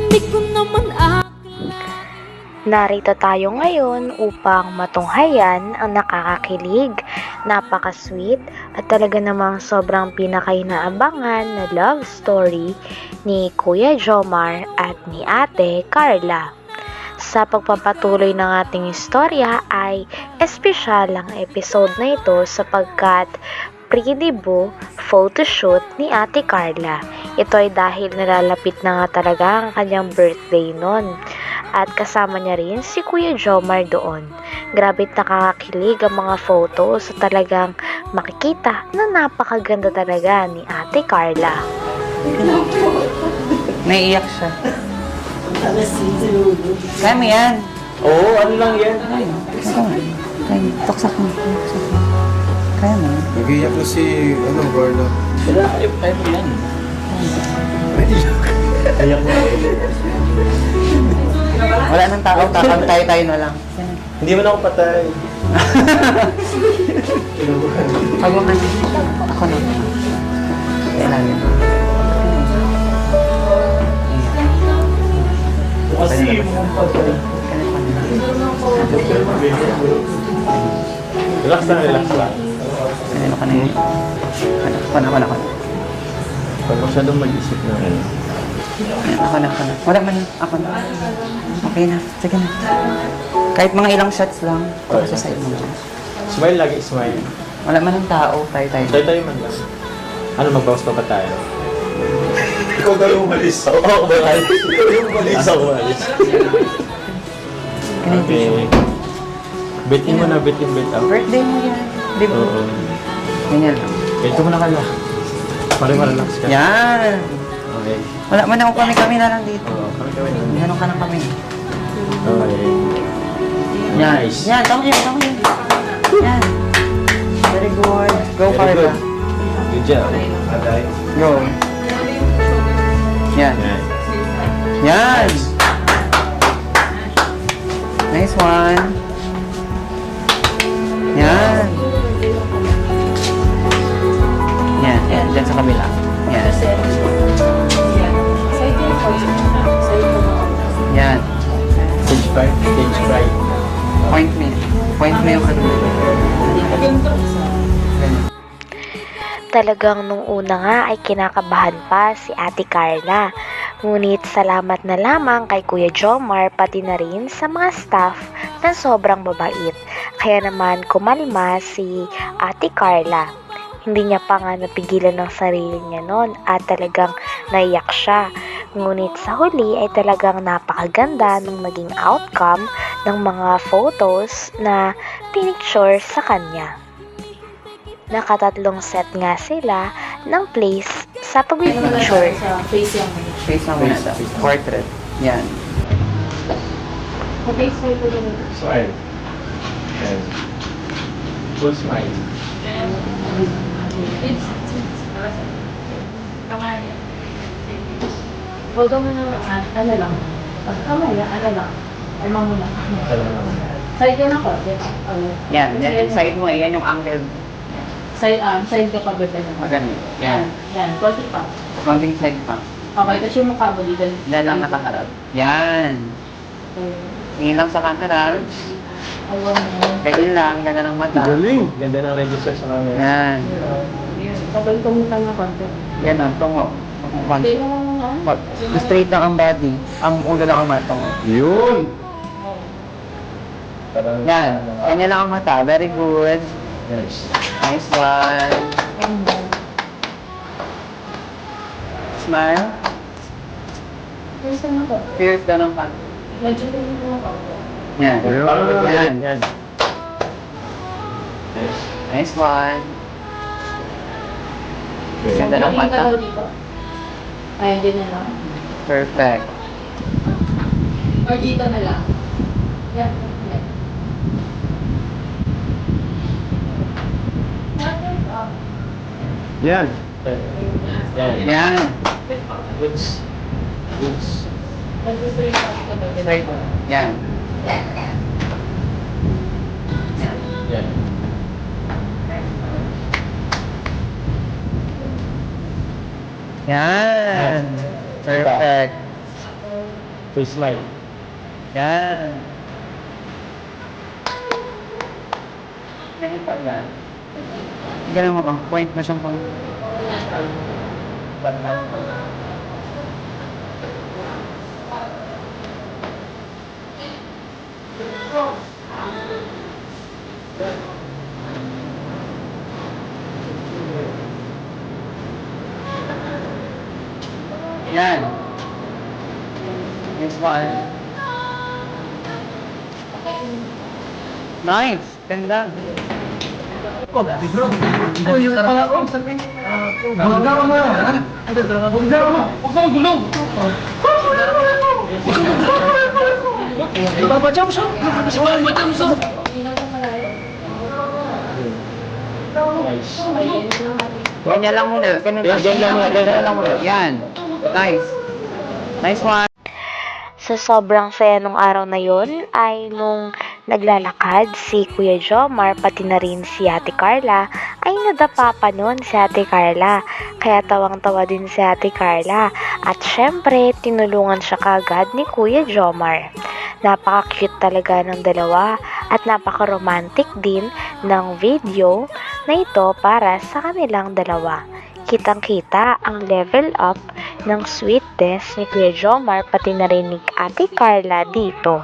Di ko naman Narito tayo ngayon upang matunghayan ang nakakakilig, napaka-sweet at talaga namang sobrang pinakainaabangan na love story ni Kuya Jomar at ni Ate Carla. Sa pagpapatuloy ng ating istorya ay espesyal ang episode na ito sapagkat pre-debut photoshoot ni Ate Carla. Ito ay dahil nalalapit na nga talaga ang kanyang birthday nun. At kasama niya rin si Kuya Jomar doon. Grabe nakakakilig ang mga photos at talagang makikita na napakaganda talaga ni Ate Carla. Naiiyak siya. Kaya mo yan. Oo, ano lang yan? Kaya, tuksak mo. Kaya mo. Nag-iiyak na si, Carla. Kaya mo yan. Ayak mo. Wala nang tao, tayo na lang. Hindi man ako patay. Pag mo kasi, ako na. Kailangan. Kasi mo patay. Relax lang, relax lang. Ano ka na yun? Ako na. Pag masyadong mag-isip na. Ako na. Wala man, ako na. Okay na, sige na. Kahit mga ilang shots lang, ito sa side mo. Smile lagi, smile. Wala man ang tao, tayo. Tayo man lang. Ano, magbawas pa ba tayo? Ikaw daw yung umalis. Oo, ako ba kayo? Ikaw yung umalis. Ako umalis. Okay. Bet in mo na, bet in, bet out. Birthday mo yan. Di ba? Oo. Ganyan lang. Ganito mo na kala. Relax ka. Yan! Okay. Wala man ako kami na lang dito. Oo, kami na. Ganun ka ng kami. Okay. Nice. Yan, tama yun. Yan. Very good. Go, Very Carla. good. Good job. Go. Yan. Yan. Yan! Nice one. Yan. Yan. Diyan sa kabila. Yan. Yan. Stage 5. Stage 5. Point me yung ano. Talagang nung una nga ay kinakabahan pa si Ate Carla. Ngunit salamat na lamang kay Kuya Jomar pati na rin sa mga staff na sobrang mabait. Kaya naman kumalma si Ate Carla. Hindi niya pa nga napigilan ng sarili niya noon at talagang naiyak siya. Ngunit sa huli ay talagang napakaganda ng naging outcome ng mga photos na pinicture sa kanya. Nakatatlong set nga sila ng place sa pag-picture. Face mo muna daw. Portrait. Yan. Smile. Yan. Full smile. Huwag mo na, ano lang. Kamay na, ano lang. Alma mo lang. Side yan ako. Yan. Side mo, yan yung angle. Side ka pa ba tayo? Maganda. Yan. Yan. Konti pa. Konting side pa. Okay, tapos yung mukha mo dito. Yan lang nakaharap. Yan. Tingin lang sa camera. Ayaw mo. Ganyan lang. Ganda ng mata. Galing. Ganda ng register sa camera. Yan. Kapag tumutang na konti. Yan ang tungo. Hindi mo ano? Straight lang ang body. Ang ulo lang ang mata. Yun! Yan. Ganyan lang ang mata. Very good. Yes. Nice one. Smile. Ayos na ako. Fierce ka ng pag. Medyo tingin mo ako. Yan. Yan. Yan. Nice one. Ganda ng Tingin ka mata. daw dito. Ayun, din na lang. Perfect. Or dito na lang. Yan. Yan. Yan. Yan. Goods. Straight. Yan. Yan. Yan. Perfect. Face smile. Yan. Ganyan pa yan. Ganun mo bang point na siyang pang... Yan. Next one. Nice. Ganda. Oh, yung pala ko. Magdara mo yan, ha? Magdara mo. Huwag ka magulong. Papa Jones, oh. Papa Jones, oh. Ganyan lang muna. Ganyan lang muna. Yan. Nice. Nice one. Sa sobrang saya nung araw na yon ay nung naglalakad si Kuya Jomar pati na rin si Ate Carla ay nadapa pa nun si Ate Carla. Kaya tawang-tawa din si Ate Carla. At syempre, tinulungan siya kagad ni Kuya Jomar. Napaka-cute talaga ng dalawa at napaka-romantic din ng video na ito para sa kanilang dalawa. Kitang-kita ang level up ng sweetness ni Kuya Jomar pati na rin ni Ate Carla dito.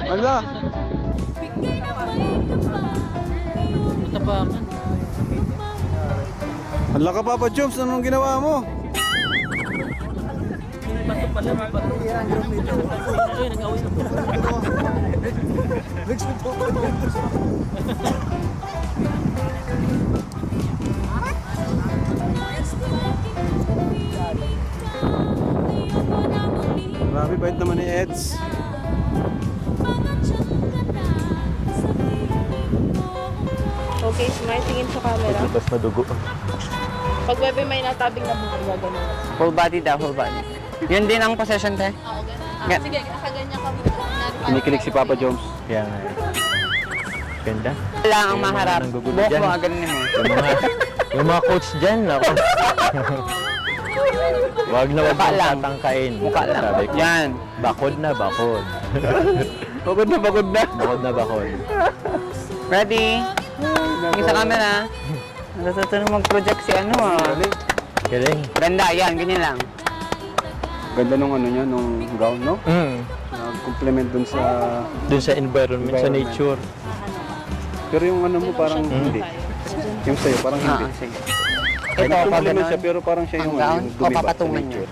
Ala! Ala ka, Papa Jones, anong ginawa mo? Grabe, bait naman ni Eds. Okay, smile. Tingin sa camera. Tapos madugo. Pag webe may natabing na buhay, gano'n. Full body daw, full body. Yun din ang possession, te. Oo, gano'n. Ga- Sige, nakaganyan ka. Kinikilig si Papa Jones. Kaya nga. Ganda. Wala ang maharap. Nang gugulo Buhok dyan. mo, ganun mo. Yung mga coach dyan, ako. Wag na wag Mukha lang. kang tatangkain. Mukha lang. Sabi ko, Yan. bakod na, bakod. Bagod na, bagod na. Bakod na, bakod. Ready? Tingin sa camera. Natuto na mag-project si ano ah. Galing. Ganda, yan, ganyan lang. Ganda nung ano niya, nung gown, no? Nag-complement dun sa... Dun sa environment, sa nature. Pero yung ano mo parang hindi. Yung sa'yo parang hindi. Sige. Ito, Ito, pag complement siya ganun. pero parang siya yung, Ang gown, yung o dumiba sa papatungan niya. nature.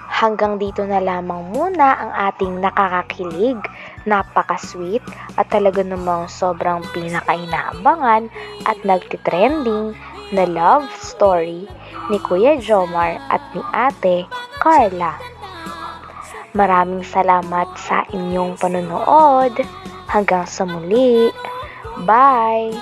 Hanggang dito na lamang muna ang ating nakakakilig, napaka-sweet at talaga namang sobrang pinaka-inaabangan at nagtitrending na love story ni Kuya Jomar at ni Ate Carla. Maraming salamat sa inyong panonood. Hanggang sa muli. Bye!